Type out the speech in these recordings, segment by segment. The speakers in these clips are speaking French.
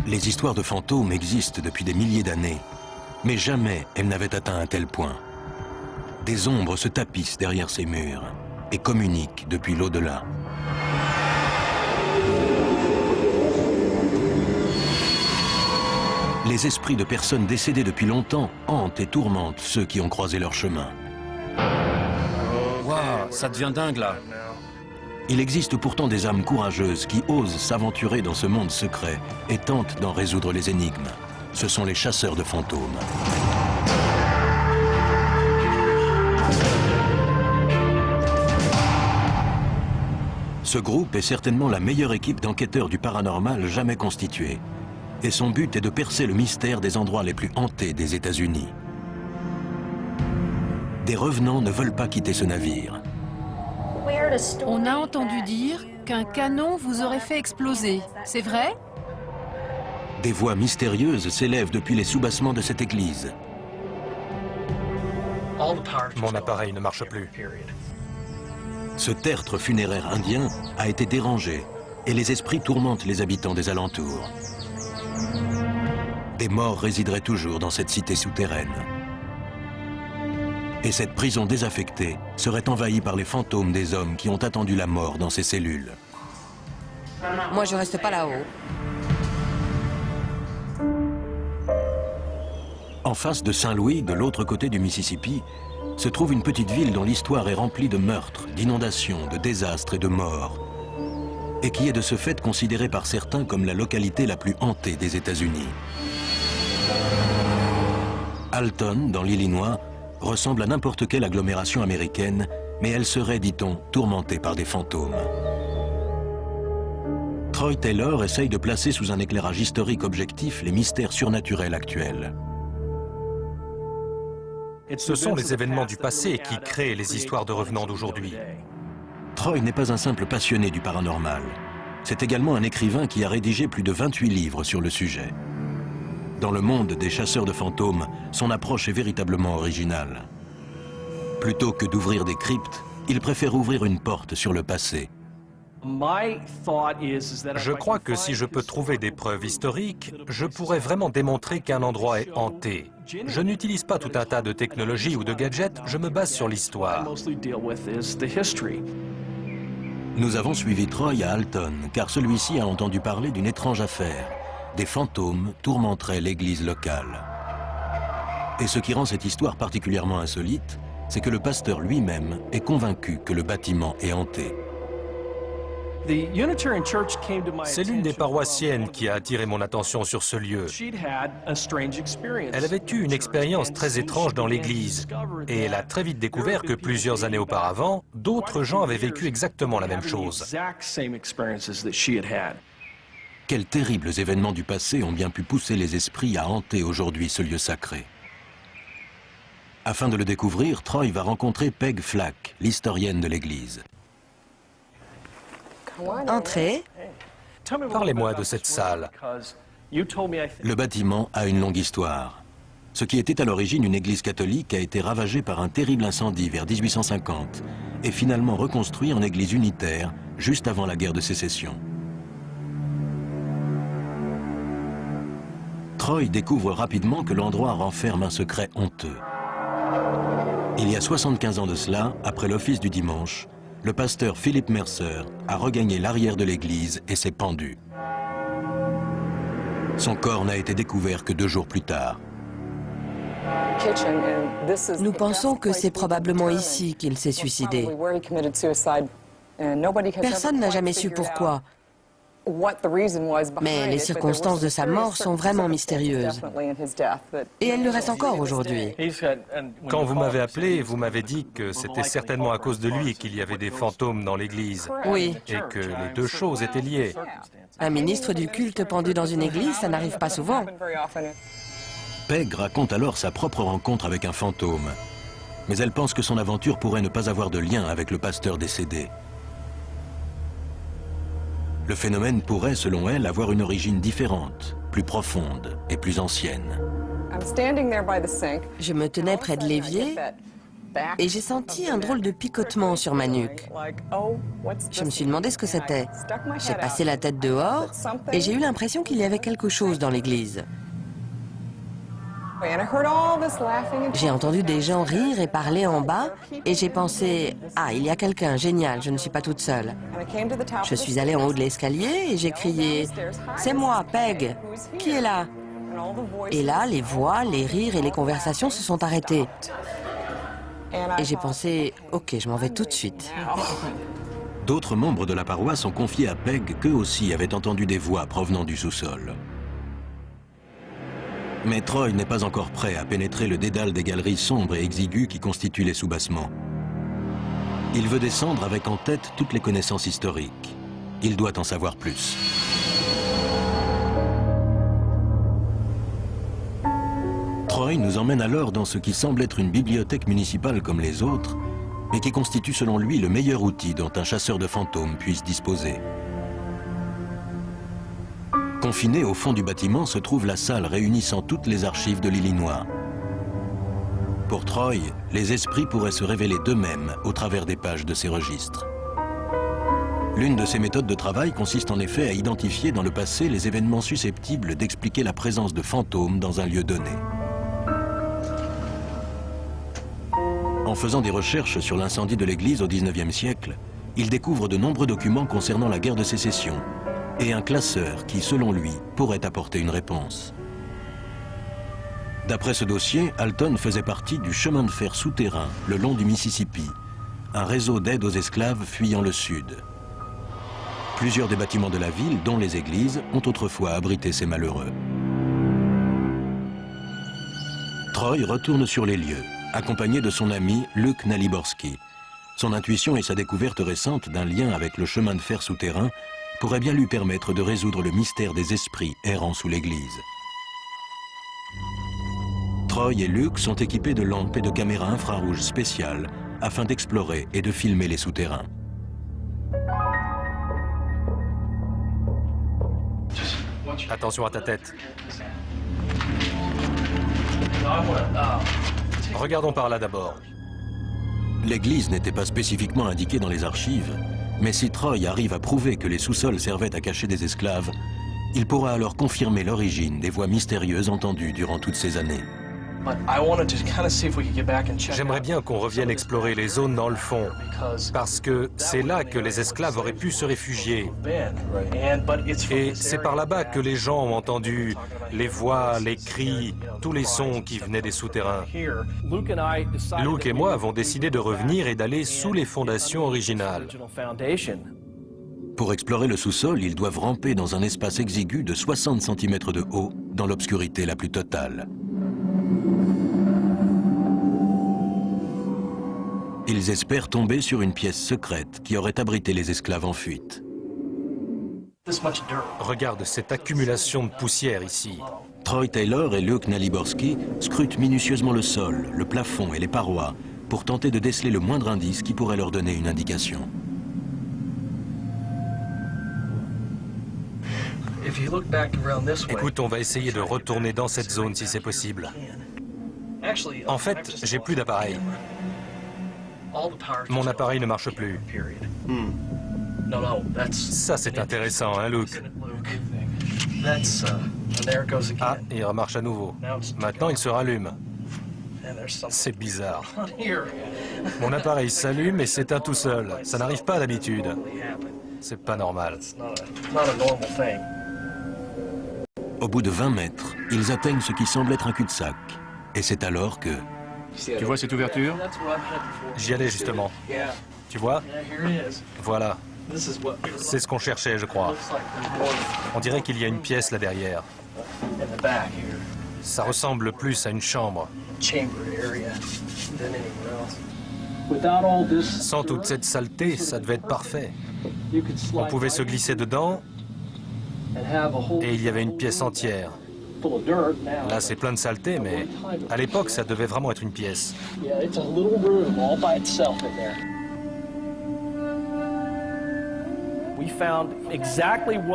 Les histoires de fantômes existent depuis des milliers d'années, mais jamais elles n'avaient atteint un tel point. Des ombres se tapissent derrière ces murs et communiquent depuis l'au-delà. Les esprits de personnes décédées depuis longtemps hantent et tourmentent ceux qui ont croisé leur chemin. Waouh, ça devient dingue là. Il existe pourtant des âmes courageuses qui osent s'aventurer dans ce monde secret et tentent d'en résoudre les énigmes. Ce sont les chasseurs de fantômes. Ce groupe est certainement la meilleure équipe d'enquêteurs du paranormal jamais constituée. Et son but est de percer le mystère des endroits les plus hantés des États-Unis. Des revenants ne veulent pas quitter ce navire. On a entendu dire qu'un canon vous aurait fait exploser. C'est vrai? Des voix mystérieuses s'élèvent depuis les soubassements de cette église. Mon appareil ne marche plus. Ce tertre funéraire indien a été dérangé et les esprits tourmentent les habitants des alentours. Des morts résideraient toujours dans cette cité souterraine. Et cette prison désaffectée serait envahie par les fantômes des hommes qui ont attendu la mort dans ces cellules. Moi, je reste pas là-haut. En face de Saint-Louis, de l'autre côté du Mississippi, se trouve une petite ville dont l'histoire est remplie de meurtres, d'inondations, de désastres et de morts, et qui est de ce fait considérée par certains comme la localité la plus hantée des États-Unis. Alton, dans l'Illinois, ressemble à n'importe quelle agglomération américaine, mais elle serait, dit-on, tourmentée par des fantômes. Troy Taylor essaye de placer sous un éclairage historique objectif les mystères surnaturels actuels. Ce sont les événements du passé qui créent les histoires de revenants d'aujourd'hui. Troy n'est pas un simple passionné du paranormal. C'est également un écrivain qui a rédigé plus de 28 livres sur le sujet. Dans le monde des chasseurs de fantômes, son approche est véritablement originale. Plutôt que d'ouvrir des cryptes, il préfère ouvrir une porte sur le passé. Je crois que si je peux trouver des preuves historiques, je pourrais vraiment démontrer qu'un endroit est hanté. Je n'utilise pas tout un tas de technologies ou de gadgets, je me base sur l'histoire. Nous avons suivi Troy à Alton, car celui-ci a entendu parler d'une étrange affaire. Des fantômes tourmenteraient l'église locale. Et ce qui rend cette histoire particulièrement insolite, c'est que le pasteur lui-même est convaincu que le bâtiment est hanté. C'est l'une des paroissiennes qui a attiré mon attention sur ce lieu. Elle avait eu une expérience très étrange dans l'église et elle a très vite découvert que plusieurs années auparavant, d'autres gens avaient vécu exactement la même chose. Quels terribles événements du passé ont bien pu pousser les esprits à hanter aujourd'hui ce lieu sacré? Afin de le découvrir, Troy va rencontrer Peg Flack, l'historienne de l'église. Entrez. Parlez-moi de cette salle. Le bâtiment a une longue histoire. Ce qui était à l'origine une église catholique a été ravagé par un terrible incendie vers 1850 et finalement reconstruit en église unitaire juste avant la guerre de sécession. Troy découvre rapidement que l'endroit renferme un secret honteux. Il y a 75 ans de cela, après l'office du dimanche, le pasteur Philip Mercer a regagné l'arrière de l'église et s'est pendu. Son corps n'a été découvert que 2 jours plus tard. Nous pensons que c'est probablement ici qu'il s'est suicidé. Personne n'a jamais su pourquoi. Mais les circonstances de sa mort sont vraiment mystérieuses. Et elles le restent encore aujourd'hui. Quand vous m'avez appelé, vous m'avez dit que c'était certainement à cause de lui qu'il y avait des fantômes dans l'église. Oui. Et que les deux choses étaient liées. Un ministre du culte pendu dans une église, ça n'arrive pas souvent. Peg raconte alors sa propre rencontre avec un fantôme. Mais elle pense que son aventure pourrait ne pas avoir de lien avec le pasteur décédé. Le phénomène pourrait, selon elle, avoir une origine différente, plus profonde et plus ancienne. Je me tenais près de l'évier et j'ai senti un drôle de picotement sur ma nuque. Je me suis demandé ce que c'était. J'ai passé la tête dehors et j'ai eu l'impression qu'il y avait quelque chose dans l'église. J'ai entendu des gens rire et parler en bas et j'ai pensé « Ah, il y a quelqu'un, génial, je ne suis pas toute seule ». Je suis allée en haut de l'escalier et j'ai crié « C'est moi, Peg, qui est là ?» Et là, les voix, les rires et les conversations se sont arrêtés. Et j'ai pensé « Ok, je m'en vais tout de suite ». D'autres membres de la paroisse ont confié à Peg qu'eux aussi avaient entendu des voix provenant du sous-sol. Mais Troy n'est pas encore prêt à pénétrer le dédale des galeries sombres et exiguës qui constituent les soubassements. Il veut descendre avec en tête toutes les connaissances historiques. Il doit en savoir plus. Troy nous emmène alors dans ce qui semble être une bibliothèque municipale comme les autres, mais qui constitue selon lui le meilleur outil dont un chasseur de fantômes puisse disposer. Confinée au fond du bâtiment se trouve la salle réunissant toutes les archives de l'Illinois. Pour Troy, les esprits pourraient se révéler d'eux-mêmes au travers des pages de ces registres. L'une de ses méthodes de travail consiste en effet à identifier dans le passé les événements susceptibles d'expliquer la présence de fantômes dans un lieu donné. En faisant des recherches sur l'incendie de l'église au XIXe siècle, il découvre de nombreux documents concernant la guerre de sécession, et un classeur qui, selon lui, pourrait apporter une réponse. D'après ce dossier, Alton faisait partie du chemin de fer souterrain le long du Mississippi, un réseau d'aide aux esclaves fuyant le sud. Plusieurs des bâtiments de la ville, dont les églises, ont autrefois abrité ces malheureux. Troy retourne sur les lieux, accompagné de son ami Luke Naliborski. Son intuition et sa découverte récente d'un lien avec le chemin de fer souterrain pourrait bien lui permettre de résoudre le mystère des esprits errant sous l'église. Troy et Luke sont équipés de lampes et de caméras infrarouges spéciales afin d'explorer et de filmer les souterrains. Attention à ta tête. Regardons par là d'abord. L'église n'était pas spécifiquement indiquée dans les archives, mais si Troy arrive à prouver que les sous-sols servaient à cacher des esclaves, il pourra alors confirmer l'origine des voix mystérieuses entendues durant toutes ces années. J'aimerais bien qu'on revienne explorer les zones dans le fond, parce que c'est là que les esclaves auraient pu se réfugier. Et c'est par là-bas que les gens ont entendu les voix, les cris, tous les sons qui venaient des souterrains. Luke et moi avons décidé de revenir et d'aller sous les fondations originales. Pour explorer le sous-sol, ils doivent ramper dans un espace exigu de 60 cm de haut, dans l'obscurité la plus totale. Ils espèrent tomber sur une pièce secrète qui aurait abrité les esclaves en fuite. Regarde cette accumulation de poussière ici. Troy Taylor et Luke Naliborski scrutent minutieusement le sol, le plafond et les parois pour tenter de déceler le moindre indice qui pourrait leur donner une indication. Écoute, on va essayer de retourner dans cette zone si c'est possible. En fait, j'ai plus d'appareil. Mon appareil ne marche plus. Ça, c'est intéressant, hein, Luke? Ah, il remarche à nouveau. Maintenant, il se rallume. C'est bizarre. Mon appareil s'allume et s'éteint tout seul. Ça n'arrive pas d'habitude. C'est pas normal. Au bout de 20 mètres, ils atteignent ce qui semble être un cul-de-sac. Et c'est alors que... Tu vois cette ouverture? J'y allais justement. Tu vois? Voilà. C'est ce qu'on cherchait, je crois. On dirait qu'il y a une pièce là derrière. Ça ressemble plus à une chambre. Sans toute cette saleté, ça devait être parfait. On pouvait se glisser dedans et il y avait une pièce entière. Là, c'est plein de saleté, mais à l'époque, ça devait vraiment être une pièce.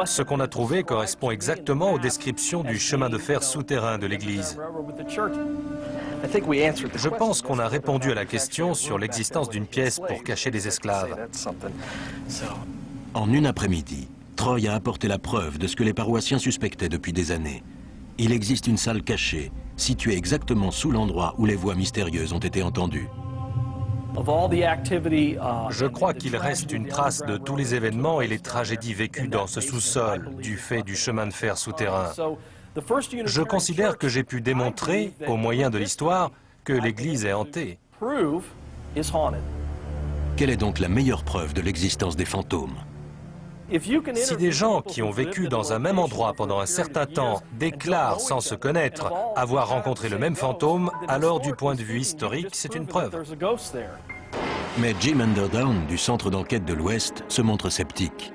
Ce qu'on a trouvé correspond exactement aux descriptions du chemin de fer souterrain de l'église. Je pense qu'on a répondu à la question sur l'existence d'une pièce pour cacher des esclaves. En une après-midi, Troy a apporté la preuve de ce que les paroissiens suspectaient depuis des années. Il existe une salle cachée, située exactement sous l'endroit où les voix mystérieuses ont été entendues. Je crois qu'il reste une trace de tous les événements et les tragédies vécues dans ce sous-sol, du fait du chemin de fer souterrain. Je considère que j'ai pu démontrer, au moyen de l'histoire, que l'église est hantée. Quelle est donc la meilleure preuve de l'existence des fantômes? Si des gens qui ont vécu dans un même endroit pendant un certain temps déclarent sans se connaître avoir rencontré le même fantôme, alors du point de vue historique, c'est une preuve. Mais Jim Underdown, du Centre d'enquête de l'Ouest, se montre sceptique.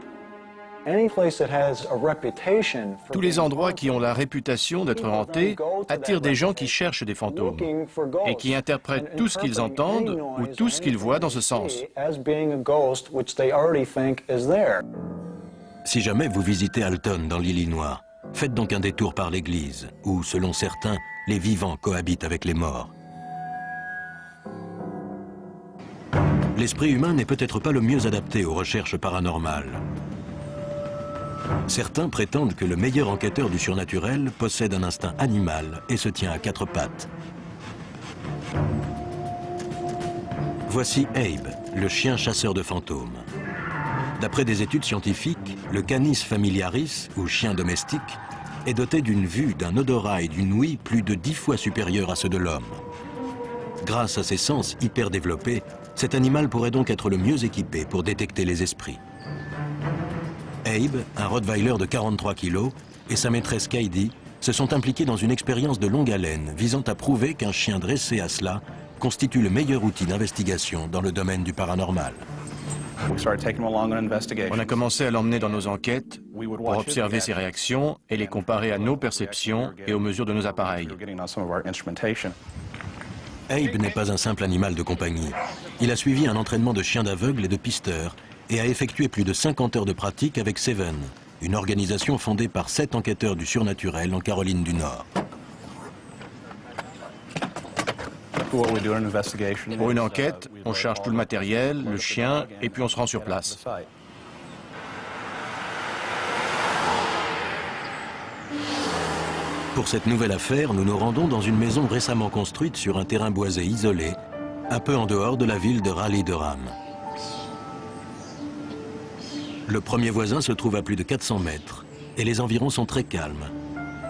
Tous les endroits qui ont la réputation d'être hantés attirent des gens qui cherchent des fantômes et qui interprètent tout ce qu'ils entendent ou tout ce qu'ils voient dans ce sens. Si jamais vous visitez Alton dans l'Illinois, faites donc un détour par l'église, où, selon certains, les vivants cohabitent avec les morts. L'esprit humain n'est peut-être pas le mieux adapté aux recherches paranormales. Certains prétendent que le meilleur enquêteur du surnaturel possède un instinct animal et se tient à quatre pattes. Voici Abe, le chien chasseur de fantômes. D'après des études scientifiques, le Canis familiaris, ou chien domestique, est doté d'une vue, d'un odorat et d'une ouïe plus de 10 fois supérieurs à ceux de l'homme. Grâce à ses sens hyper développés, cet animal pourrait donc être le mieux équipé pour détecter les esprits. Abe, un Rottweiler de 43 kilos, et sa maîtresse Kaidi se sont impliqués dans une expérience de longue haleine visant à prouver qu'un chien dressé à cela constitue le meilleur outil d'investigation dans le domaine du paranormal. On a commencé à l'emmener dans nos enquêtes pour observer ses réactions et les comparer à nos perceptions et aux mesures de nos appareils. Abe n'est pas un simple animal de compagnie. Il a suivi un entraînement de chien d'aveugle et de pisteur et a effectué plus de 50 heures de pratique avec Seven, une organisation fondée par 7 enquêteurs du surnaturel en Caroline du Nord. Pour une enquête, on charge tout le matériel, le chien, et puis on se rend sur place. Pour cette nouvelle affaire, nous nous rendons dans une maison récemment construite sur un terrain boisé isolé, un peu en dehors de la ville de Raleigh-Durham. Le premier voisin se trouve à plus de 400 mètres et les environs sont très calmes.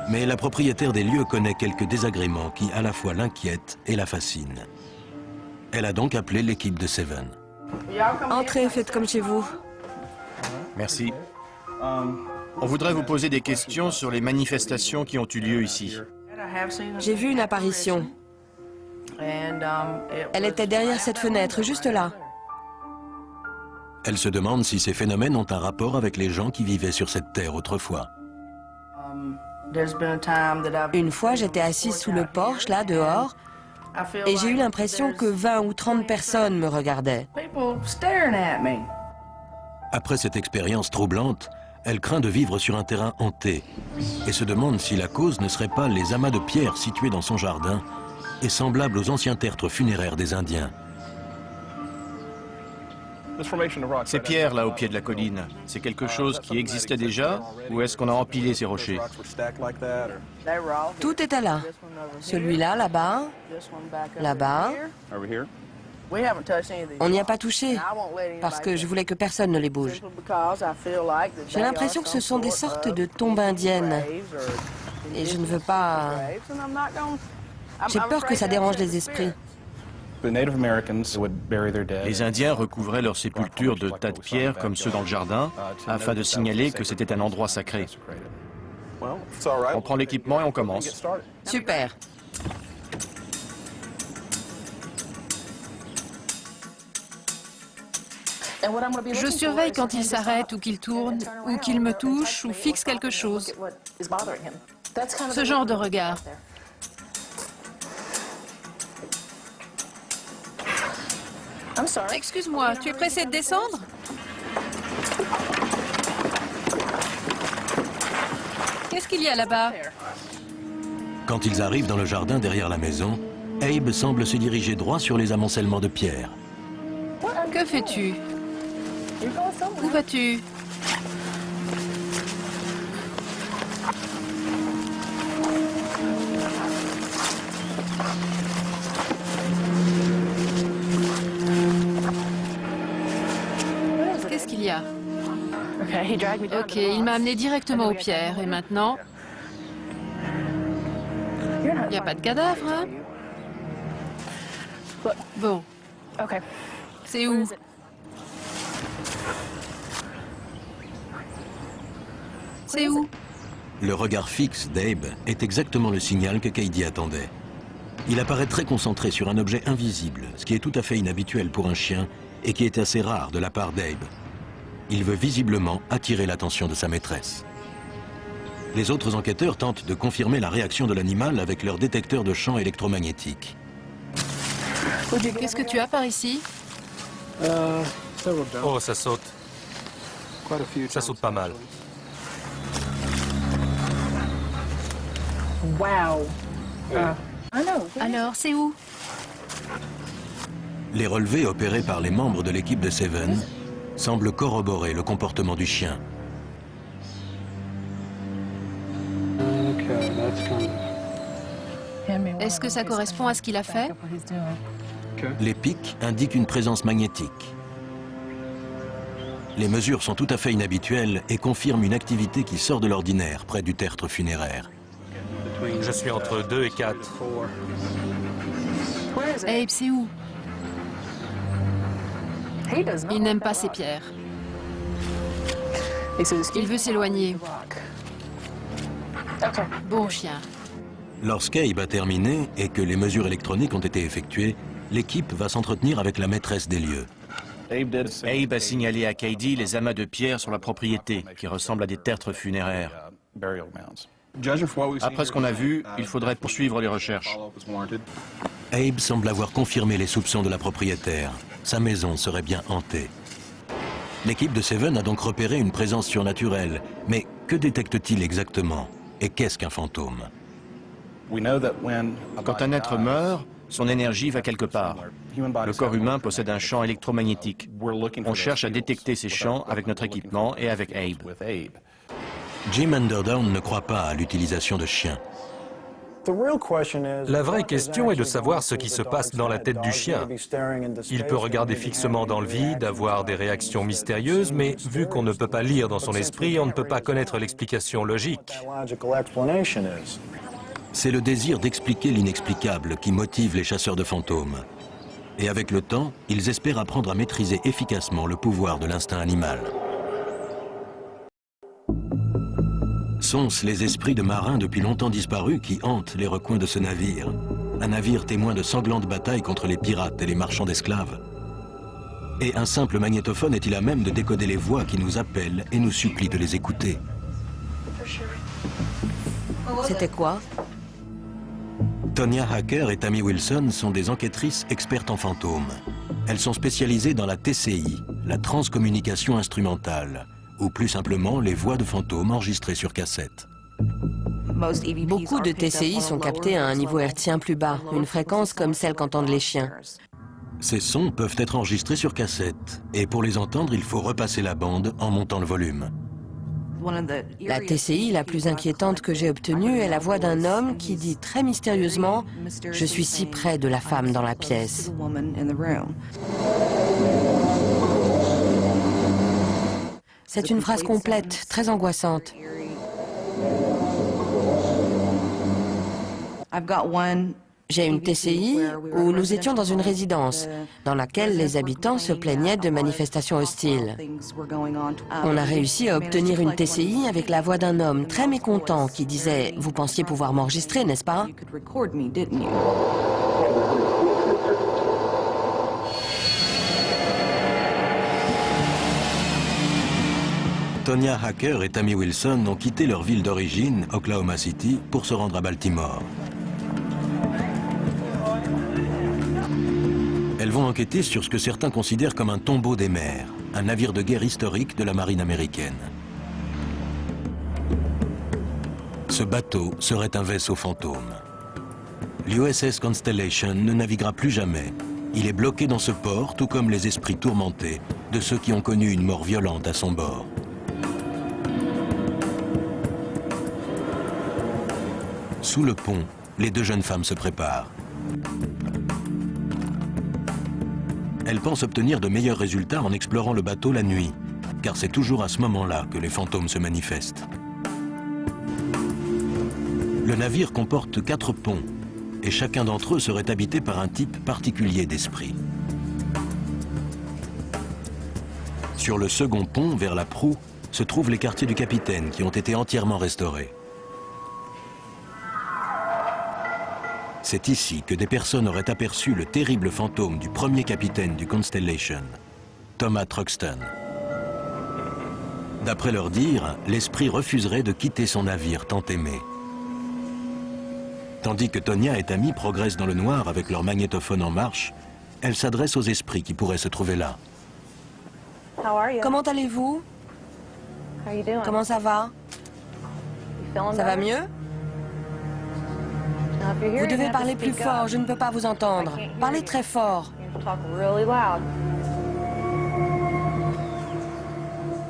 Mais la propriétaire des lieux connaît quelques désagréments qui à la fois l'inquiètent et la fascinent. Elle a donc appelé l'équipe de Seven. Entrez, faites comme chez vous. Merci. On voudrait vous poser des questions sur les manifestations qui ont eu lieu ici. J'ai vu une apparition. Elle était derrière cette fenêtre, juste là. Elle se demande si ces phénomènes ont un rapport avec les gens qui vivaient sur cette terre autrefois. Une fois, j'étais assise sous le porche, là, dehors, et j'ai eu l'impression que 20 ou 30 personnes me regardaient. Après cette expérience troublante, elle craint de vivre sur un terrain hanté et se demande si la cause ne serait pas les amas de pierres situés dans son jardin et semblables aux anciens tertres funéraires des Indiens. Ces pierres là au pied de la colline, c'est quelque chose qui existait déjà ou est-ce qu'on a empilé ces rochers? Tout était là. Celui-là, là-bas, là-bas. On n'y a pas touché, parce que je voulais que personne ne les bouge. J'ai l'impression que ce sont des sortes de tombes indiennes. Et je ne veux pas... J'ai peur que ça dérange les esprits. Les Indiens recouvraient leurs sépultures de tas de pierres comme ceux dans le jardin, afin de signaler que c'était un endroit sacré. On prend l'équipement et on commence. Super. Je surveille quand il s'arrête ou qu'il tourne, ou qu'il me touche ou fixe quelque chose. Ce genre de regard. Excuse-moi, tu es pressé de descendre? Qu'est-ce qu'il y a là-bas? Quand ils arrivent dans le jardin derrière la maison, Abe semble se diriger droit sur les amoncellements de pierres. Que fais-tu? Où vas-tu? Qu'est-ce qu'il y a? Ok, il m'a amené directement aux pierres. Et maintenant? Il n'y a pas de cadavre, hein? Bon. C'est où? C'est où? Le regard fixe d'Abe est exactement le signal que Cady attendait. Il apparaît très concentré sur un objet invisible, ce qui est tout à fait inhabituel pour un chien et qui est assez rare de la part d'Abe. Il veut visiblement attirer l'attention de sa maîtresse. Les autres enquêteurs tentent de confirmer la réaction de l'animal avec leur détecteur de champs électromagnétiques. Qu'est-ce que tu as par ici? Oh, ça saute. Ça saute pas mal. Alors, c'est où? Les relevés opérés par les membres de l'équipe de Seven semblent corroborer le comportement du chien. Est-ce que ça correspond à ce qu'il a fait? Les pics indiquent une présence magnétique. Les mesures sont tout à fait inhabituelles et confirment une activité qui sort de l'ordinaire près du tertre funéraire. Je suis entre 2 et 4. Abe, c'est où? Il n'aime pas ces pierres. Il veut s'éloigner. Bon chien. Lorsqu'Abe a terminé et que les mesures électroniques ont été effectuées, l'équipe va s'entretenir avec la maîtresse des lieux. Abe a signalé à Cady les amas de pierres sur la propriété, qui ressemblent à des tertres funéraires. Après ce qu'on a vu, il faudrait poursuivre les recherches. Abe semble avoir confirmé les soupçons de la propriétaire. Sa maison serait bien hantée. L'équipe de Seven a donc repéré une présence surnaturelle. Mais que détecte-t-il exactement? Et qu'est-ce qu'un fantôme? Quand un être meurt, son énergie va quelque part. Le corps humain possède un champ électromagnétique. On cherche à détecter ces champs avec notre équipement et avec Abe. Jim Underdown ne croit pas à l'utilisation de chiens. La vraie question est de savoir ce qui se passe dans la tête du chien. Il peut regarder fixement dans le vide, avoir des réactions mystérieuses, mais vu qu'on ne peut pas lire dans son esprit, on ne peut pas connaître l'explication logique. C'est le désir d'expliquer l'inexplicable qui motive les chasseurs de fantômes. Et avec le temps, ils espèrent apprendre à maîtriser efficacement le pouvoir de l'instinct animal. Sont-ce les esprits de marins depuis longtemps disparus qui hantent les recoins de ce navire? Un navire témoin de sanglantes batailles contre les pirates et les marchands d'esclaves? Et un simple magnétophone est-il à même de décoder les voix qui nous appellent et nous supplient de les écouter? C'était quoi? Tonya Hacker et Tammy Wilson sont des enquêtrices expertes en fantômes. Elles sont spécialisées dans la TCI, la transcommunication instrumentale, ou plus simplement les voix de fantômes enregistrées sur cassette. Beaucoup de TCI sont captés à un niveau hertzien plus bas, une fréquence comme celle qu'entendent les chiens. Ces sons peuvent être enregistrés sur cassette, et pour les entendre, il faut repasser la bande en montant le volume. La TCI la plus inquiétante que j'ai obtenue est la voix d'un homme qui dit très mystérieusement « Je suis si près de la femme dans la pièce ». C'est une phrase complète, très angoissante. J'ai une TCI où nous étions dans une résidence dans laquelle les habitants se plaignaient de manifestations hostiles. On a réussi à obtenir une TCI avec la voix d'un homme très mécontent qui disait « Vous pensiez pouvoir m'enregistrer, n'est-ce pas ?» Tonya Hacker et Tammy Wilson ont quitté leur ville d'origine, Oklahoma City, pour se rendre à Baltimore. Elles vont enquêter sur ce que certains considèrent comme un tombeau des mers, un navire de guerre historique de la marine américaine. Ce bateau serait un vaisseau fantôme. L'USS Constellation ne naviguera plus jamais. Il est bloqué dans ce port, tout comme les esprits tourmentés de ceux qui ont connu une mort violente à son bord. Sous le pont, les deux jeunes femmes se préparent. Elles pensent obtenir de meilleurs résultats en explorant le bateau la nuit, car c'est toujours à ce moment-là que les fantômes se manifestent. Le navire comporte 4 ponts, et chacun d'entre eux serait habité par un type particulier d'esprit. Sur le second pont, vers la proue, se trouvent les quartiers du capitaine qui ont été entièrement restaurés. C'est ici que des personnes auraient aperçu le terrible fantôme du premier capitaine du Constellation, Thomas Truxtun. D'après leur dire, l'esprit refuserait de quitter son navire tant aimé. Tandis que Tonya et Tammy progressent dans le noir avec leur magnétophone en marche, elle s'adresse aux esprits qui pourraient se trouver là. Comment allez-vous? Comment ça va? Ça va mieux? Vous devez parler plus fort, je ne peux pas vous entendre. Parlez très fort.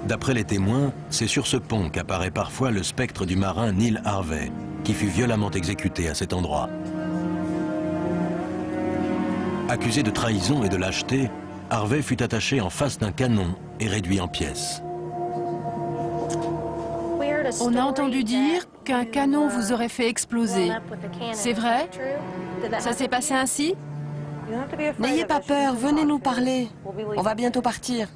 D'après les témoins, c'est sur ce pont qu'apparaît parfois le spectre du marin Neil Harvey, qui fut violemment exécuté à cet endroit. Accusé de trahison et de lâcheté, Harvey fut attaché en face d'un canon et réduit en pièces. On a entendu dire qu'un canon vous aurait fait exploser. C'est vrai? Ça s'est passé ainsi? N'ayez pas peur, venez nous parler. On va bientôt partir.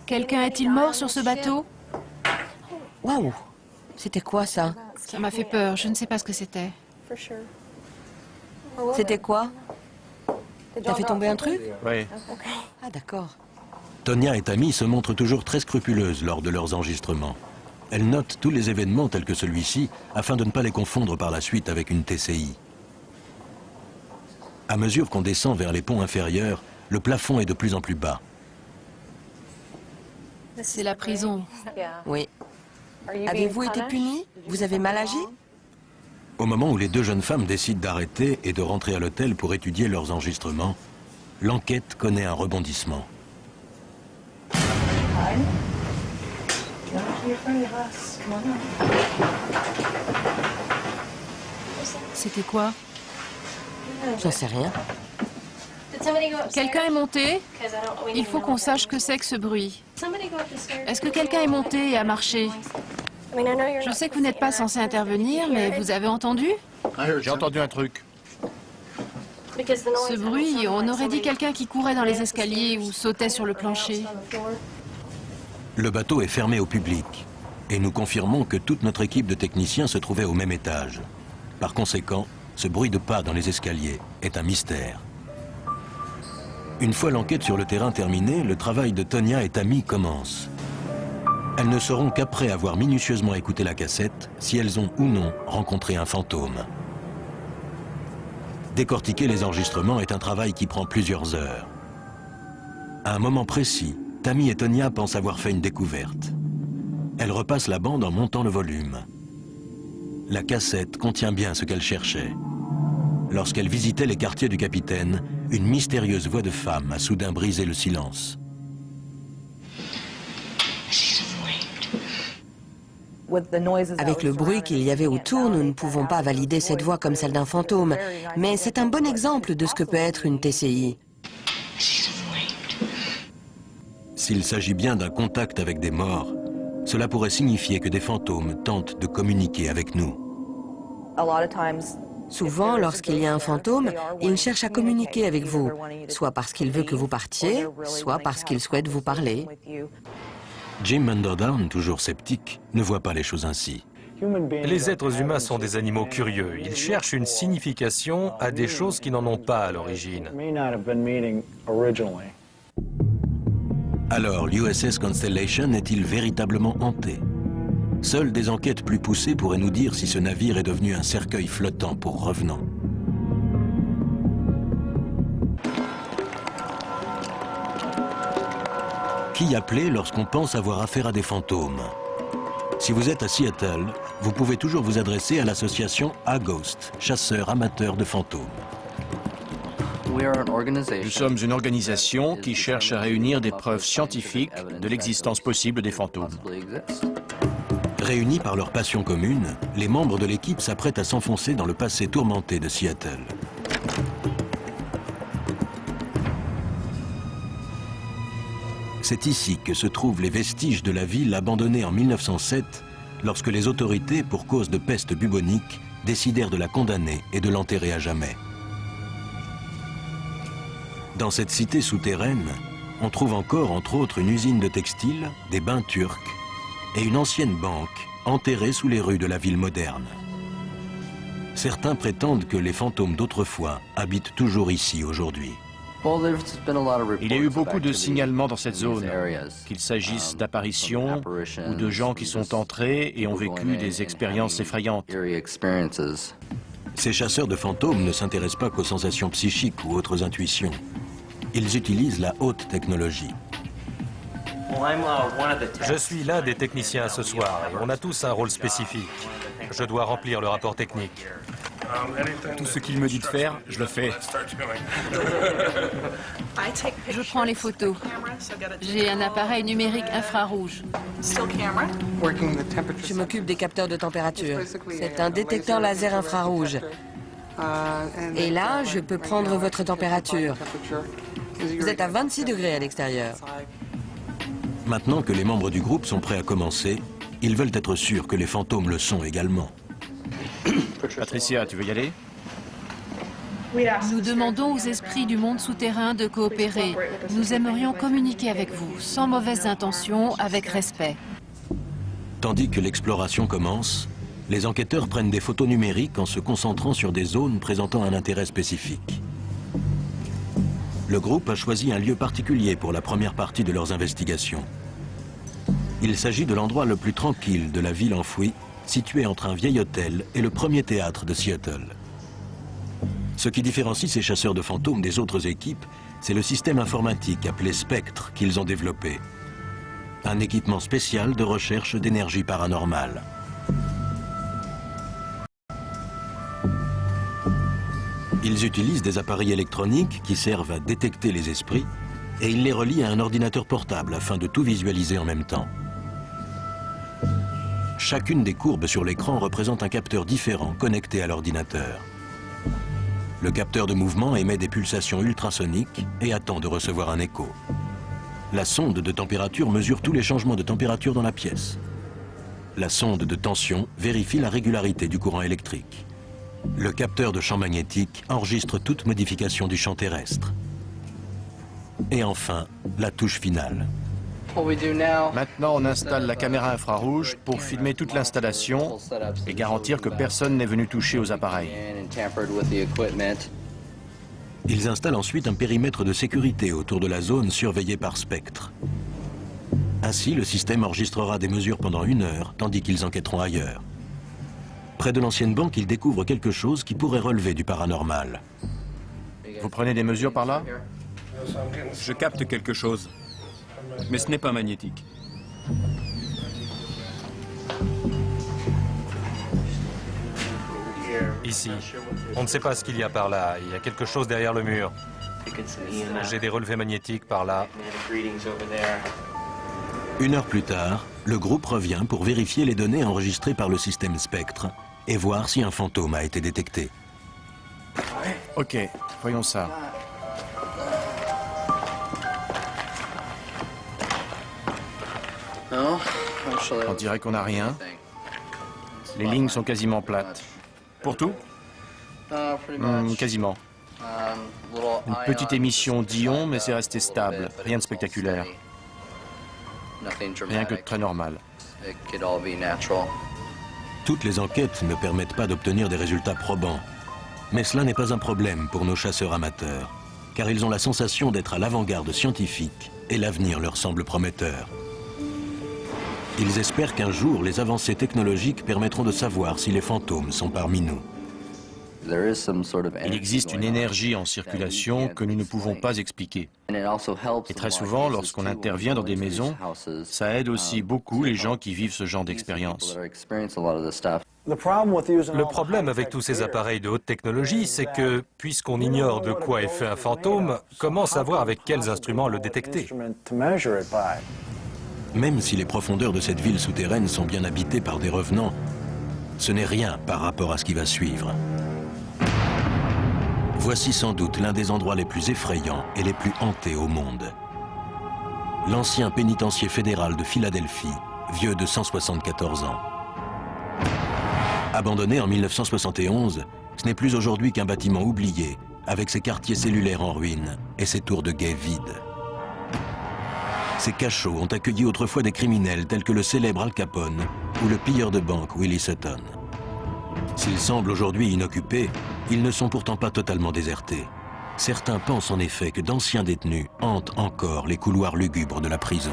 Quelqu'un est-il mort sur ce bateau? Waouh! C'était quoi ça? Ça m'a fait peur, je ne sais pas ce que c'était. C'était quoi? T'as fait tomber un truc? Oui. Ah d'accord. Tonya et Tammy se montrent toujours très scrupuleuses lors de leurs enregistrements. Elles notent tous les événements tels que celui-ci afin de ne pas les confondre par la suite avec une TCI. À mesure qu'on descend vers les ponts inférieurs, le plafond est de plus en plus bas. C'est la prison. Oui. Avez-vous été puni? Vous avez mal agi? Au moment où les deux jeunes femmes décident d'arrêter et de rentrer à l'hôtel pour étudier leurs enregistrements, l'enquête connaît un rebondissement. C'était quoi? J'en sais rien. Quelqu'un est monté? Il faut qu'on sache que c'est que ce bruit. Est-ce que quelqu'un est monté et a marché? Je sais que vous n'êtes pas censé intervenir, mais vous avez entendu? J'ai entendu un truc. Ce bruit, on aurait dit quelqu'un qui courait dans les escaliers ou sautait sur le plancher. Le bateau est fermé au public et nous confirmons que toute notre équipe de techniciens se trouvait au même étage. Par conséquent, ce bruit de pas dans les escaliers est un mystère. Une fois l'enquête sur le terrain terminée, le travail de Tonya et Tammy commence. Elles ne sauront qu'après avoir minutieusement écouté la cassette si elles ont ou non rencontré un fantôme. Décortiquer les enregistrements est un travail qui prend plusieurs heures. À un moment précis, Tammy et Tonya pensent avoir fait une découverte. Elles repassent la bande en montant le volume. La cassette contient bien ce qu'elles cherchaient. Lorsqu'elles visitaient les quartiers du capitaine, une mystérieuse voix de femme a soudain brisé le silence. Avec le bruit qu'il y avait autour, nous ne pouvons pas valider cette voix comme celle d'un fantôme, mais c'est un bon exemple de ce que peut être une TCI. S'il s'agit bien d'un contact avec des morts, cela pourrait signifier que des fantômes tentent de communiquer avec nous. Souvent, lorsqu'il y a un fantôme, il cherche à communiquer avec vous, soit parce qu'il veut que vous partiez, soit parce qu'il souhaite vous parler. Jim Underdown, toujours sceptique, ne voit pas les choses ainsi. Les êtres humains sont des animaux curieux. Ils cherchent une signification à des choses qui n'en ont pas à l'origine. Alors, l'USS Constellation est-il véritablement hanté? Seules des enquêtes plus poussées pourraient nous dire si ce navire est devenu un cercueil flottant pour revenants. Qui appeler lorsqu'on pense avoir affaire à des fantômes? Si vous êtes à Seattle, vous pouvez toujours vous adresser à l'association A-Ghost, chasseurs amateurs de fantômes. Nous sommes une organisation qui cherche à réunir des preuves scientifiques de l'existence possible des fantômes. Réunis par leur passion commune, les membres de l'équipe s'apprêtent à s'enfoncer dans le passé tourmenté de Seattle. C'est ici que se trouvent les vestiges de la ville abandonnée en 1907, lorsque les autorités, pour cause de peste bubonique, décidèrent de la condamner et de l'enterrer à jamais. Dans cette cité souterraine, on trouve encore, entre autres, une usine de textile, des bains turcs et une ancienne banque enterrée sous les rues de la ville moderne. Certains prétendent que les fantômes d'autrefois habitent toujours ici aujourd'hui. Il y a eu beaucoup de signalements dans cette zone, qu'il s'agisse d'apparitions ou de gens qui sont entrés et ont vécu des expériences effrayantes. Ces chasseurs de fantômes ne s'intéressent pas qu'aux sensations psychiques ou autres intuitions. Ils utilisent la haute technologie. Je suis l'un des techniciens ce soir et on a tous un rôle spécifique. Je dois remplir le rapport technique. Tout ce qu'il me dit de faire, je le fais. Je prends les photos. J'ai un appareil numérique infrarouge. Je m'occupe des capteurs de température. C'est un détecteur laser infrarouge. Et là, je peux prendre votre température. Vous êtes à 26 degrés à l'extérieur. Maintenant que les membres du groupe sont prêts à commencer, ils veulent être sûrs que les fantômes le sont également. Patricia, tu veux y aller? Nous demandons aux esprits du monde souterrain de coopérer. Nous aimerions communiquer avec vous, sans mauvaises intentions, avec respect. Tandis que l'exploration commence, les enquêteurs prennent des photos numériques en se concentrant sur des zones présentant un intérêt spécifique. Le groupe a choisi un lieu particulier pour la première partie de leurs investigations. Il s'agit de l'endroit le plus tranquille de la ville enfouie, situé entre un vieil hôtel et le premier théâtre de Seattle. Ce qui différencie ces chasseurs de fantômes des autres équipes, c'est le système informatique appelé Spectre qu'ils ont développé. Un équipement spécial de recherche d'énergie paranormale. Ils utilisent des appareils électroniques qui servent à détecter les esprits et ils les relient à un ordinateur portable afin de tout visualiser en même temps. Chacune des courbes sur l'écran représente un capteur différent connecté à l'ordinateur. Le capteur de mouvement émet des pulsations ultrasoniques et attend de recevoir un écho. La sonde de température mesure tous les changements de température dans la pièce. La sonde de tension vérifie la régularité du courant électrique. Le capteur de champ magnétique enregistre toute modification du champ terrestre. Et enfin, la touche finale. Maintenant, on installe la caméra infrarouge pour filmer toute l'installation et garantir que personne n'est venu toucher aux appareils. Ils installent ensuite un périmètre de sécurité autour de la zone surveillée par Spectre. Ainsi, le système enregistrera des mesures pendant 1 heure, tandis qu'ils enquêteront ailleurs. Près de l'ancienne banque, ils découvrent quelque chose qui pourrait relever du paranormal. Vous prenez des mesures par là? Je capte quelque chose, mais ce n'est pas magnétique. Ici, on ne sait pas ce qu'il y a par là. Il y a quelque chose derrière le mur. J'ai des relevés magnétiques par là. 1 heure plus tard, le groupe revient pour vérifier les données enregistrées par le système Spectre et voir si un fantôme a été détecté. Ok, voyons ça. On dirait qu'on n'a rien. Les lignes sont quasiment plates. Pour tout? Quasiment. Une petite émission d'ions, mais c'est resté stable. Rien de spectaculaire. Rien que de très normal. Toutes les enquêtes ne permettent pas d'obtenir des résultats probants. Mais cela n'est pas un problème pour nos chasseurs amateurs, car ils ont la sensation d'être à l'avant-garde scientifique et l'avenir leur semble prometteur. Ils espèrent qu'un jour, les avancées technologiques permettront de savoir si les fantômes sont parmi nous. Il existe une énergie en circulation que nous ne pouvons pas expliquer. Et très souvent, lorsqu'on intervient dans des maisons, ça aide aussi beaucoup les gens qui vivent ce genre d'expérience. Le problème avec tous ces appareils de haute technologie, c'est que, puisqu'on ignore de quoi est fait un fantôme, comment savoir avec quels instruments le détecter? Même si les profondeurs de cette ville souterraine sont bien habitées par des revenants, ce n'est rien par rapport à ce qui va suivre. Voici sans doute l'un des endroits les plus effrayants et les plus hantés au monde. L'ancien pénitencier fédéral de Philadelphie, vieux de 174 ans. Abandonné en 1971, ce n'est plus aujourd'hui qu'un bâtiment oublié, avec ses quartiers cellulaires en ruine et ses tours de guet vides. Ces cachots ont accueilli autrefois des criminels tels que le célèbre Al Capone ou le pilleur de banque Willie Sutton. S'ils semblent aujourd'hui inoccupés, ils ne sont pourtant pas totalement désertés. Certains pensent en effet que d'anciens détenus hantent encore les couloirs lugubres de la prison.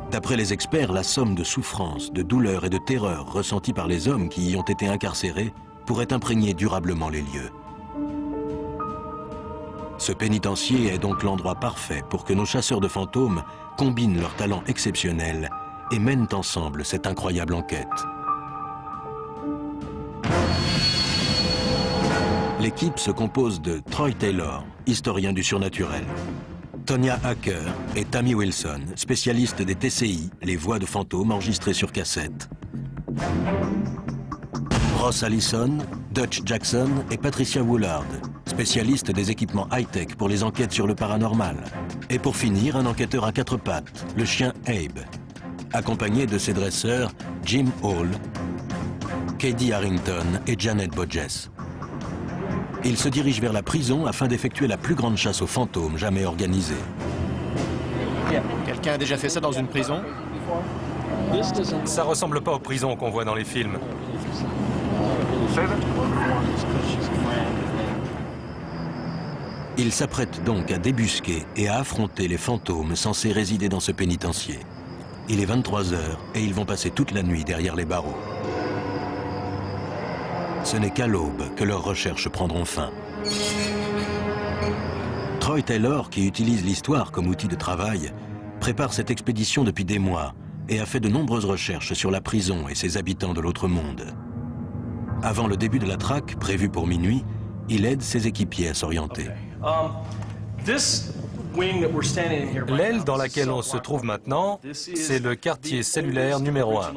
D'après les experts, la somme de souffrance, de douleur et de terreur ressentie par les hommes qui y ont été incarcérés pourrait imprégner durablement les lieux. Ce pénitencier est donc l'endroit parfait pour que nos chasseurs de fantômes combinent leurs talents exceptionnels et mènent ensemble cette incroyable enquête. L'équipe se compose de Troy Taylor, historien du surnaturel, Tonya Hacker et Tammy Wilson, spécialistes des TCI, les voix de fantômes enregistrées sur cassette. Ross Allison, Dutch Jackson et Patricia Woolard, spécialistes des équipements high-tech pour les enquêtes sur le paranormal. Et pour finir, un enquêteur à quatre pattes, le chien Abe, accompagné de ses dresseurs Jim Hall, Katie Harrington et Janet Bodges. Il se dirige vers la prison afin d'effectuer la plus grande chasse aux fantômes jamais organisée. Quelqu'un a déjà fait ça dans une prison? Ça ressemble pas aux prisons qu'on voit dans les films. Il s'apprête donc à débusquer et à affronter les fantômes censés résider dans ce pénitencier. Il est 23 h et ils vont passer toute la nuit derrière les barreaux. Ce n'est qu'à l'aube que leurs recherches prendront fin. Troy Taylor, qui utilise l'histoire comme outil de travail, prépare cette expédition depuis des mois et a fait de nombreuses recherches sur la prison et ses habitants de l'autre monde. Avant le début de la traque, prévue pour minuit, il aide ses équipiers à s'orienter. L'aile dans laquelle on se trouve maintenant, c'est le quartier cellulaire numéro 1.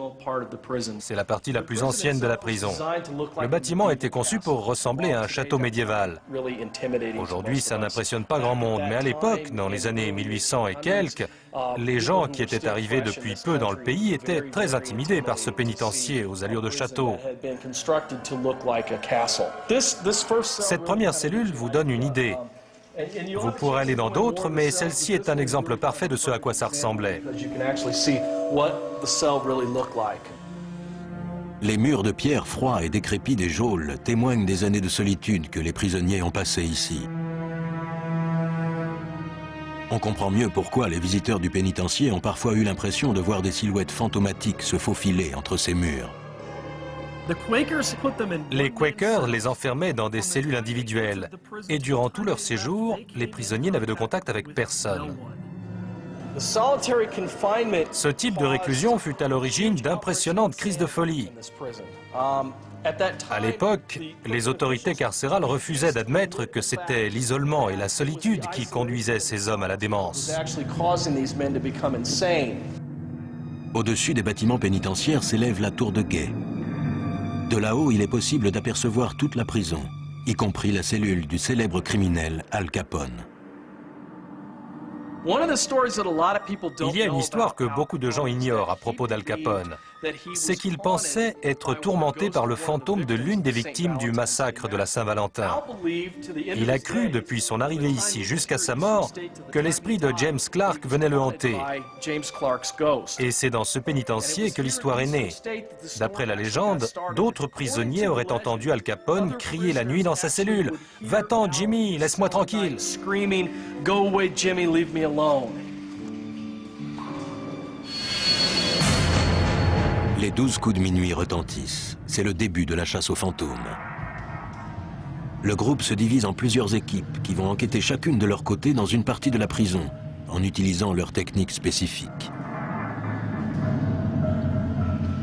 C'est la partie la plus ancienne de la prison. Le bâtiment a été conçu pour ressembler à un château médiéval. Aujourd'hui, ça n'impressionne pas grand monde, mais à l'époque, dans les années 1800 et quelques, les gens qui étaient arrivés depuis peu dans le pays étaient très intimidés par ce pénitencier aux allures de château. Cette première cellule vous donne une idée. Vous pourrez aller dans d'autres, mais celle-ci est un exemple parfait de ce à quoi ça ressemblait. Les murs de pierre froids et décrépits des geôles témoignent des années de solitude que les prisonniers ont passées ici. On comprend mieux pourquoi les visiteurs du pénitencier ont parfois eu l'impression de voir des silhouettes fantomatiques se faufiler entre ces murs. Les Quakers les enfermaient dans des cellules individuelles et durant tout leur séjour, les prisonniers n'avaient de contact avec personne. Ce type de réclusion fut à l'origine d'impressionnantes crises de folie. À l'époque, les autorités carcérales refusaient d'admettre que c'était l'isolement et la solitude qui conduisaient ces hommes à la démence. Au-dessus des bâtiments pénitentiaires s'élève la tour de guet. De là-haut, il est possible d'apercevoir toute la prison, y compris la cellule du célèbre criminel Al Capone. Il y a une histoire que beaucoup de gens ignorent à propos d'Al Capone. C'est qu'il pensait être tourmenté par le fantôme de l'une des victimes du massacre de la Saint-Valentin. Il a cru, depuis son arrivée ici jusqu'à sa mort, que l'esprit de James Clark venait le hanter. Et c'est dans ce pénitencier que l'histoire est née. D'après la légende, d'autres prisonniers auraient entendu Al Capone crier la nuit dans sa cellule « Va-t'en, Jimmy, laisse-moi tranquille !» Les 12 coups de minuit retentissent. C'est le début de la chasse aux fantômes. Le groupe se divise en plusieurs équipes qui vont enquêter chacune de leur côté dans une partie de la prison, en utilisant leurs techniques spécifiques.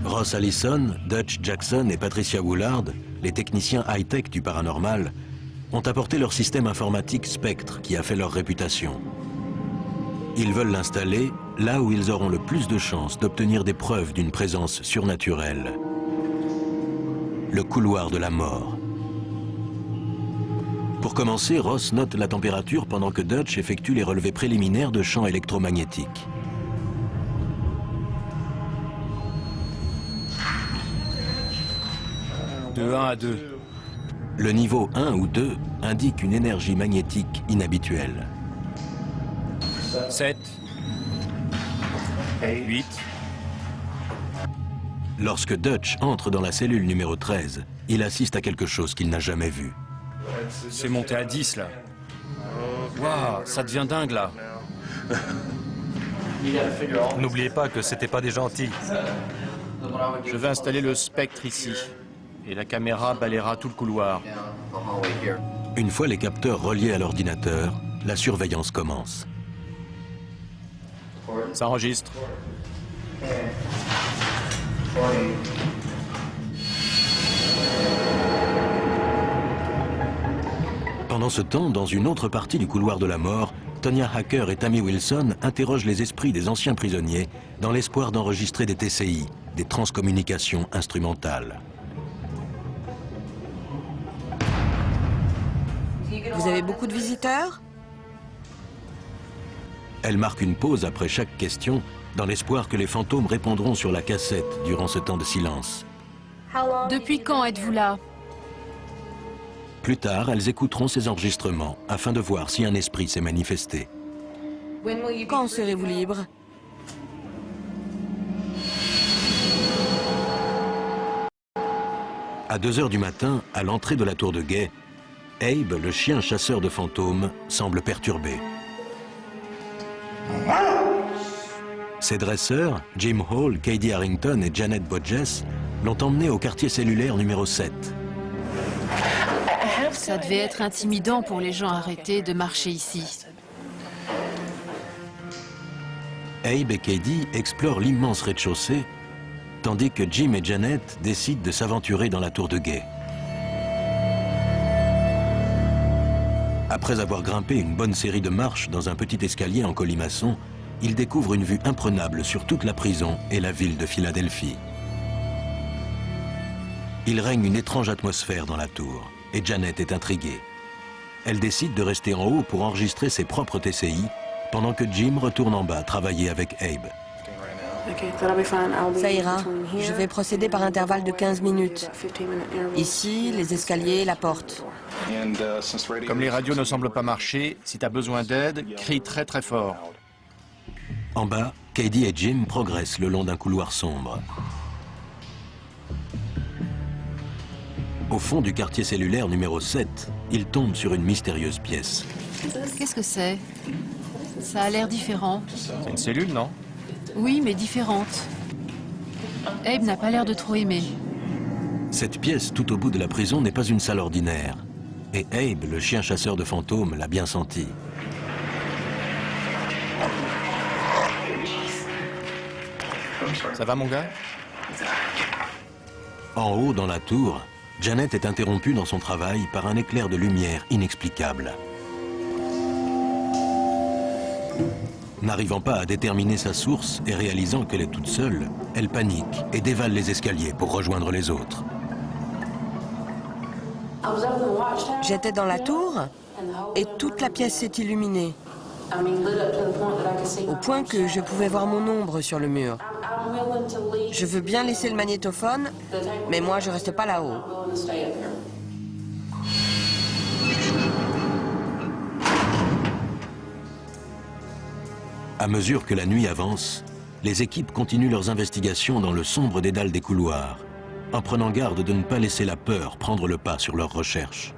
Ross Allison, Dutch Jackson et Patricia Woolard, les techniciens high-tech du paranormal, ont apporté leur système informatique Spectre qui a fait leur réputation. Ils veulent l'installer là où ils auront le plus de chances d'obtenir des preuves d'une présence surnaturelle. Le couloir de la mort. Pour commencer, Ross note la température pendant que Dutch effectue les relevés préliminaires de champs électromagnétiques. De 1 à 2. Le niveau 1 ou 2 indique une énergie magnétique inhabituelle. 7. 8. Lorsque Dutch entre dans la cellule numéro 13, il assiste à quelque chose qu'il n'a jamais vu. C'est monté à 10 là. Waouh, ça devient dingue là. N'oubliez pas que c'était pas des gentils. Je vais installer le spectre ici. Et la caméra balayera tout le couloir. Une fois les capteurs reliés à l'ordinateur, la surveillance commence. Ça enregistre. Pendant ce temps, dans une autre partie du couloir de la mort, Tonya Hacker et Tammy Wilson interrogent les esprits des anciens prisonniers dans l'espoir d'enregistrer des TCI, des transcommunications instrumentales. Vous avez beaucoup de visiteurs? Elle marque une pause après chaque question, dans l'espoir que les fantômes répondront sur la cassette durant ce temps de silence. Depuis quand êtes-vous là? Plus tard, elles écouteront ces enregistrements afin de voir si un esprit s'est manifesté. Quand serez-vous libre? À 2 heures du matin, à l'entrée de la tour de guet, Abe, le chien chasseur de fantômes, semble perturbé. Ses dresseurs, Jim Hall, Katie Harrington et Janet Bodges, l'ont emmené au quartier cellulaire numéro 7. Ça devait être intimidant pour les gens arrêtés de marcher ici. Abe et Katie explorent l'immense rez-de-chaussée, tandis que Jim et Janet décident de s'aventurer dans la tour de guet. Après avoir grimpé une bonne série de marches dans un petit escalier en colimaçon, ils découvrent une vue imprenable sur toute la prison et la ville de Philadelphie. Il règne une étrange atmosphère dans la tour, et Janet est intriguée. Elle décide de rester en haut pour enregistrer ses propres TCI, pendant que Jim retourne en bas travailler avec Abe. Ça ira. Je vais procéder par intervalle de 15 minutes. Ici, les escaliers, la porte. Comme les radios ne semblent pas marcher, si tu as besoin d'aide, crie très très fort. En bas, Katie et Jim progressent le long d'un couloir sombre. Au fond du quartier cellulaire numéro 7, ils tombent sur une mystérieuse pièce. Qu'est-ce que c'est? Ça a l'air différent. C'est une cellule, non? Oui, mais différente. Abe n'a pas l'air de trop aimer. Cette pièce, tout au bout de la prison, n'est pas une salle ordinaire. Et Abe, le chien chasseur de fantômes, l'a bien senti. Ça va, mon gars? En haut, dans la tour, Janet est interrompue dans son travail par un éclair de lumière inexplicable. N'arrivant pas à déterminer sa source et réalisant qu'elle est toute seule, elle panique et dévale les escaliers pour rejoindre les autres. J'étais dans la tour et toute la pièce s'est illuminée, au point que je pouvais voir mon ombre sur le mur. Je veux bien laisser le magnétophone, mais moi je reste pas là-haut. À mesure que la nuit avance, les équipes continuent leurs investigations dans le sombre dédale des couloirs, en prenant garde de ne pas laisser la peur prendre le pas sur leurs recherches.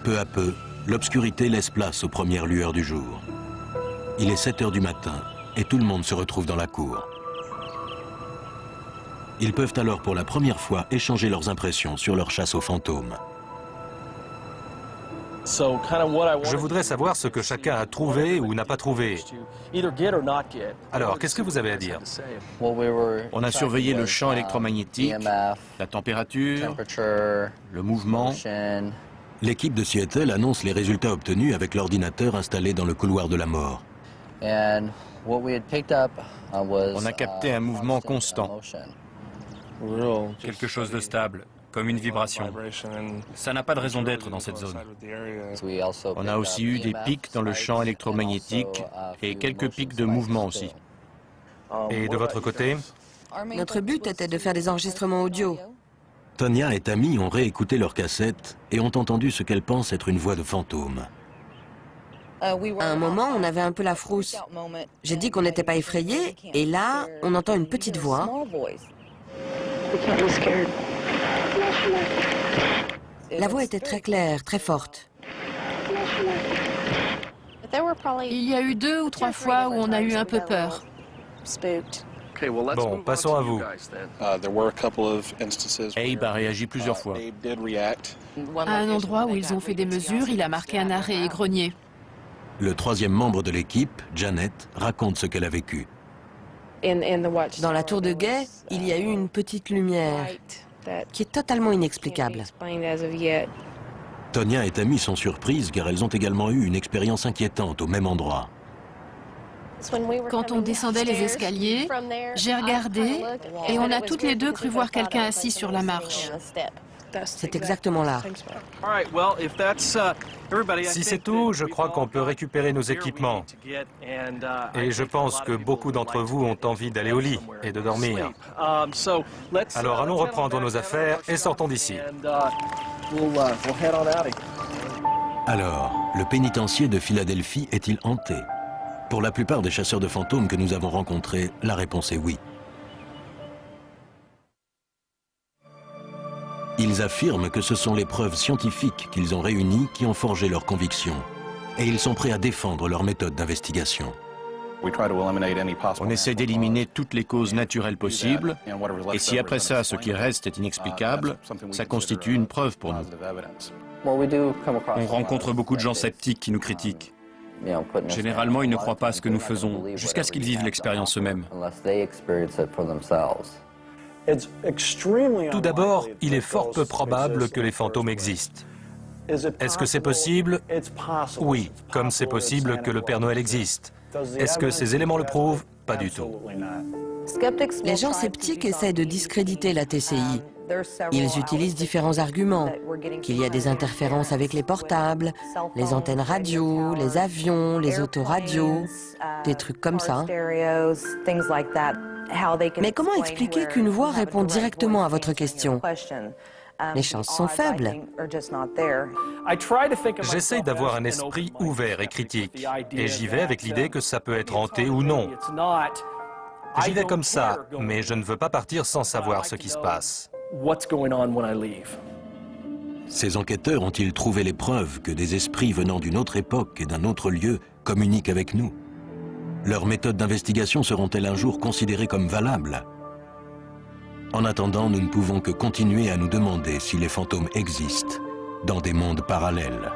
Peu à peu, l'obscurité laisse place aux premières lueurs du jour. Il est 7 heures du matin et tout le monde se retrouve dans la cour. Ils peuvent alors pour la première fois échanger leurs impressions sur leur chasse aux fantômes. Je voudrais savoir ce que chacun a trouvé ou n'a pas trouvé. Alors, qu'est-ce que vous avez à dire? On a surveillé le champ électromagnétique, la température, le mouvement. L'équipe de Seattle annonce les résultats obtenus avec l'ordinateur installé dans le couloir de la mort. On a capté un mouvement constant. Quelque chose de stable, comme une vibration. Ça n'a pas de raison d'être dans cette zone. On a aussi eu des pics dans le champ électromagnétique et quelques pics de mouvement aussi. Et de votre côté? Notre but était de faire des enregistrements audio. Tonya et Tammy ont réécouté leurs cassettes et ont entendu ce qu'elles pensent être une voix de fantôme. À un moment, on avait un peu la frousse. J'ai dit qu'on n'était pas effrayés, et là, on entend une petite voix. La voix était très claire, très forte. Il y a eu 2 ou 3 fois où on a eu un peu peur. Bon, passons à vous. Abe a réagi plusieurs fois. À un endroit où ils ont fait des mesures, il a marqué un arrêt et grogné. Le troisième membre de l'équipe, Janet, raconte ce qu'elle a vécu. Dans la tour de guet, il y a eu une petite lumière qui est totalement inexplicable. Tonya et Tammy sont surprises car elles ont également eu une expérience inquiétante au même endroit. Quand on descendait les escaliers, j'ai regardé et on a toutes les deux cru voir quelqu'un assis sur la marche. C'est exactement là. Si c'est tout, je crois qu'on peut récupérer nos équipements. Et je pense que beaucoup d'entre vous ont envie d'aller au lit et de dormir. Alors allons reprendre nos affaires et sortons d'ici. Alors, le pénitencier de Philadelphie est-il hanté? Pour la plupart des chasseurs de fantômes que nous avons rencontrés, la réponse est oui. Ils affirment que ce sont les preuves scientifiques qu'ils ont réunies qui ont forgé leurs convictions. Et ils sont prêts à défendre leur méthode d'investigation. On essaie d'éliminer toutes les causes naturelles possibles, et si après ça, ce qui reste est inexplicable, ça constitue une preuve pour nous. On rencontre beaucoup de gens sceptiques qui nous critiquent. Généralement, ils ne croient pas à ce que nous faisons, jusqu'à ce qu'ils vivent l'expérience eux-mêmes. Tout d'abord, il est fort peu probable que les fantômes existent. Est-ce que c'est possible? Oui, comme c'est possible que le Père Noël existe. Est-ce que ces éléments le prouvent? Pas du tout. Les gens sceptiques essaient de discréditer la TCI. Ils utilisent différents arguments, qu'il y a des interférences avec les portables, les antennes radio, les avions, les autoradios, des trucs comme ça. Mais comment expliquer qu'une voix répond directement à votre question? Les chances sont faibles. J'essaye d'avoir un esprit ouvert et critique, et j'y vais avec l'idée que ça peut être hanté ou non. J'y vais comme ça, mais je ne veux pas partir sans savoir ce qui se passe. Ces enquêteurs ont-ils trouvé les preuves que des esprits venant d'une autre époque et d'un autre lieu communiquent avec nous? Leurs méthodes d'investigation seront-elles un jour considérées comme valables? En attendant, nous ne pouvons que continuer à nous demander si les fantômes existent dans des mondes parallèles.